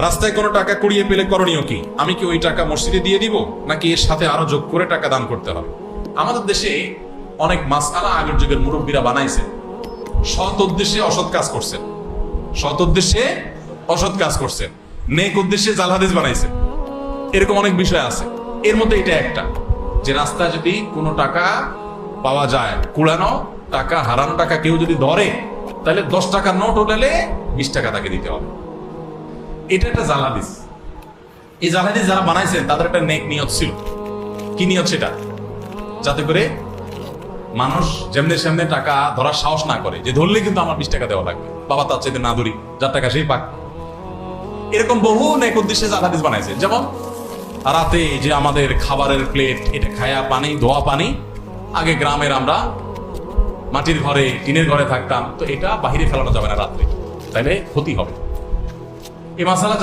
রাস্তায় কোনো টাকা কুড়িয়ে পেলে করণীয় কি? আমি কি ওই টাকা মসজিদে দিয়ে দিব, নাকি এর সাথে আরো যোগ করে টাকা দান করতে হবে? আমাদের দেশে অনেক মাসআলা আগের যুগের মুরব্বীরা বানাইছে, সৎ উদ্দেশ্যে অসৎ কাজ করছেন, সৎ উদ্দেশ্যে অসৎ কাজ করছেন, নেক উদ্দেশ্যে জাল হাদিস বানাইছে। এরকম অনেক বিষয় আছে। এর মধ্যে এটা একটা, যে রাস্তায় যদি কোনো টাকা পাওয়া যায়, কুড়ানো টাকা, হারানো টাকা কেউ যদি ধরে, তাহলে 10 টাকার নোট উঠালে 20 টাকা তাকে দিতে হবে। এটা একটা জাল হাদিস। এই জাল হাদিস যারা বানাইছেন তাদের একটা নেক নিয়ত ছিল। কি নিয়ত সেটা? যাতে করে মানুষ যেমনে সেমনে টাকা ধরার সাহস না করে, যে ধরলে কিন্তু আমার 20 টাকা দেওয়া লাগবে, বাবা তার চাইতে না ধরি, যার টাকা সেই পাক। এরকম বহু নেক উদ্দেশ্যে জাল হাদিস বানাইছে। যেমন রাতে যে আমাদের খাবারের প্লেট, এটা খায়া পানি, ধোয়া পানি, আগে গ্রামের আমরা মাটির ঘরে, টিনের ঘরে থাকতাম, তো এটা বাহিরে ফেলানো যাবে না রাত্রে, তাইলে ক্ষতি হবে। এই মাসালা